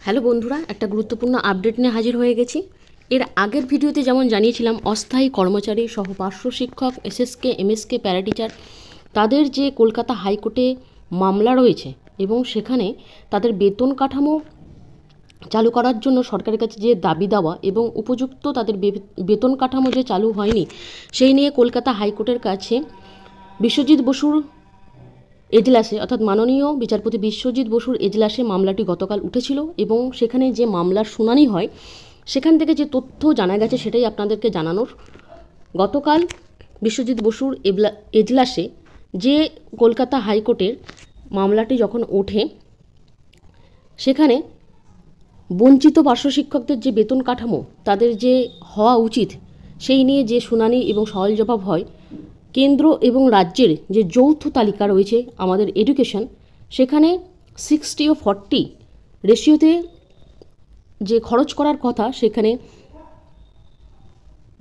Hello বন্ধুরা, একটা গুরুত্বপূর্ণ আপডেট নিয়ে হাজির হয়ে গেছি। এর আগের ভিডিওতে যেমন জানিয়েছিলাম, অস্থায়ী কর্মচারী সহ পার্শ্ব শিক্ষক, এসএসকে, এমএসকে, প্যারাটিচার তাদের যে কলকাতা হাইকোর্টে মামলা রয়েছে এবং সেখানে তাদের বেতন কাঠামো চালু করার জন্য সরকারের কাছে যে দাবি দেওয়া এবং উপযুক্ত তাদের বেতন কাঠামো যে চালু হয়নি সেই নিয়ে কলকাতা হাইকোর্টের কাছে বিশ্বজিৎ বসুর এজলাসে অর্থাৎ মাননীয় বিচারপতি বিশ্বজিৎ বসুর এজলাসে মামলাটি গতকাল উঠেছিল এবং সেখানে যে মামলার শুনানি হয় সেখান থেকে যে তথ্য জানা গেছে সেটাই আপনাদেরকে জানানোর। গতকাল বিশ্বজিৎ বসুর এজলাসে যে কলকাতা হাইকোর্টের মামলাটি যখন ওঠে সেখানে বঞ্চিত পার্শ্ব শিক্ষকদের যে বেতন কাঠামো তাদের যে হওয়া উচিত সেই নিয়ে যে শুনানি এবং সওয়াল জবাব হয়, কেন্দ্র এবং রাজ্যের যে যৌথ তালিকা রয়েছে আমাদের এডুকেশন, সেখানে 60-40 রেশিওতে যে খরচ করার কথা সেখানে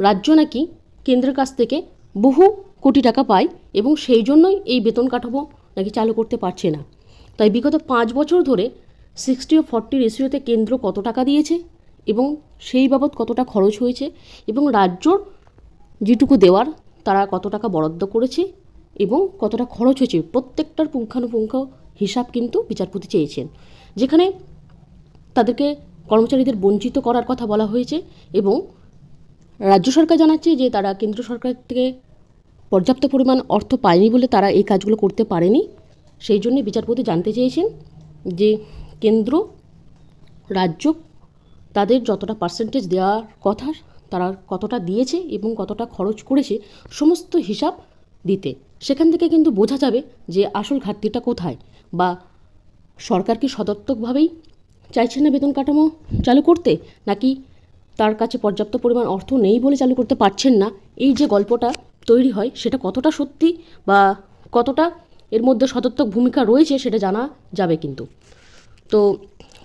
রাজ্য নাকি কেন্দ্রের কাছ থেকে বহু কোটি টাকা পায় এবং সেই জন্যই এই বেতন কাঠামো নাকি চালু করতে পারছে না। তাই বিগত 5 বছর ধরে 60-40 রেশিওতে কেন্দ্র কত টাকা দিয়েছে এবং সেই বাবদ কতটা খরচ হয়েছে এবং রাজ্যর যেটুকু দেওয়ার তারা কত টাকা বরাদ্দ করেছে এবং কতটা খরচ হয়েছে প্রত্যেকটার পুঙ্খানুপুঙ্খ হিসাব কিন্তু বিচারপতি চেয়েছেন, যেখানে তাদেরকে কর্মচারীদের বঞ্চিত করার কথা বলা হয়েছে এবং রাজ্য সরকার জানাচ্ছে যে তারা কেন্দ্র সরকার থেকে পর্যাপ্ত পরিমাণ অর্থ পায়নি বলে তারা এই কাজগুলো করতে পারেনি। সেই জন্য বিচারপতি জানতে চেয়েছেন যে কেন্দ্র রাজ্য তাদের যতটা পার্সেন্টেজ দেওয়ার কথা তারা কতটা দিয়েছে এবং কতটা খরচ করেছে সমস্ত হিসাব দিতে। সেখান থেকে কিন্তু বোঝা যাবে যে আসল ঘাটতিটা কোথায়, বা সরকার কি সদর্থকভাবেই চাইছে না বেতন কাঠামো চালু করতে, নাকি তার কাছে পর্যাপ্ত পরিমাণ অর্থ নেই বলে চালু করতে পারছেন না। এই যে গল্পটা তৈরি হয় সেটা কতটা সত্যি বা কতটা এর মধ্যে সদর্থক ভূমিকা রয়েছে সেটা জানা যাবে। কিন্তু তো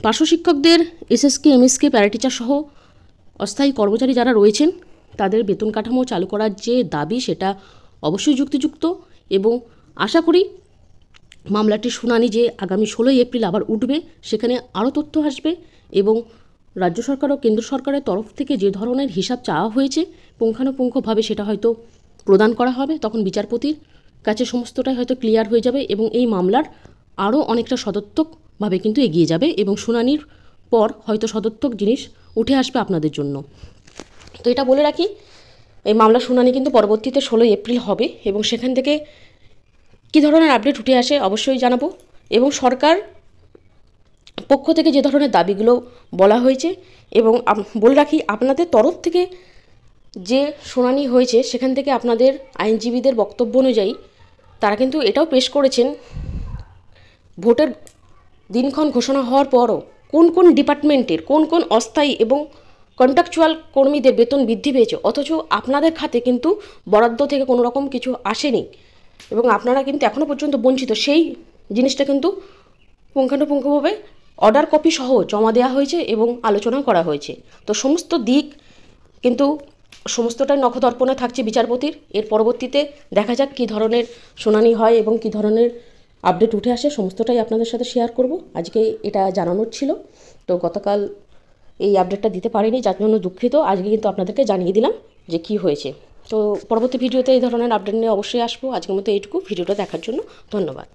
পার্শ্ব শিক্ষকদের, এসএসকে, এমএসকে, প্যারাটিচার সহ অস্থায়ী কর্মচারী যারা রয়েছেন তাদের বেতন কাঠামো চালু করার যে দাবি সেটা অবশ্যই যুক্তিযুক্ত এবং আশা করি মামলাটির শুনানি যে আগামী 16 এপ্রিল আবার উঠবে সেখানে আরও তথ্য আসবে এবং রাজ্য সরকার ও কেন্দ্র সরকারের তরফ থেকে যে ধরনের হিসাব চাওয়া হয়েছে পুঙ্খানুপুঙ্খভাবে সেটা হয়তো প্রদান করা হবে। তখন বিচারপতির কাছে সমস্তটাই হয়তো ক্লিয়ার হয়ে যাবে এবং এই মামলার আরও অনেকটা সদর্থকভাবে কিন্তু এগিয়ে যাবে এবং শুনানির পর হয়তো সদর্থক জিনিস উঠে আসবে আপনাদের জন্য। তো এটা বলে রাখি, এই মামলার শুনানি কিন্তু পরবর্তীতে 16 এপ্রিল হবে এবং সেখান থেকে কী ধরনের আপডেট উঠে আসে অবশ্যই জানাবো। এবং সরকার পক্ষ থেকে যে ধরনের দাবিগুলো বলা হয়েছে এবং বলে রাখি, আপনাদের তরফ থেকে যে শুনানি হয়েছে সেখান থেকে আপনাদের আইনজীবীদের বক্তব্য অনুযায়ী তারা কিন্তু এটাও পেশ করেছেন, ভোটের দিনক্ষণ ঘোষণা হওয়ার পরও কোন কোন ডিপার্টমেন্টের কোন কোন অস্থায়ী এবং কন্ট্রাকচুয়াল কর্মীদের বেতন বৃদ্ধি পেয়েছে, অথচ আপনাদের খাতে কিন্তু বরাদ্দ থেকে কোনো রকম কিছু আসেনি এবং আপনারা কিন্তু এখনও পর্যন্ত বঞ্চিত। সেই জিনিসটা কিন্তু পুঙ্খানুপুঙ্খভাবে অর্ডার কপি সহ জমা দেওয়া হয়েছে এবং আলোচনা করা হয়েছে। তো সমস্ত দিক কিন্তু সমস্তটাই নখদর্পণে থাকছে বিচারপতির। এর পরবর্তীতে দেখা যাক কী ধরনের শুনানি হয় এবং কী ধরনের আপডেট উঠে আসে, সমস্তটাই আপনাদের সাথে শেয়ার করব। আজকে এটা জানানোর ছিল, তো গতকাল এই আপডেটটা দিতে পারিনি, যার জন্য দুঃখিত। আজকে কিন্তু আপনাদেরকে জানিয়ে দিলাম যে কী হয়েছে। তো পরবর্তী ভিডিওতে এই ধরনের আপডেট নিয়ে অবশ্যই আসবো। আজকের মতো এইটুকু। ভিডিওটা দেখার জন্য ধন্যবাদ।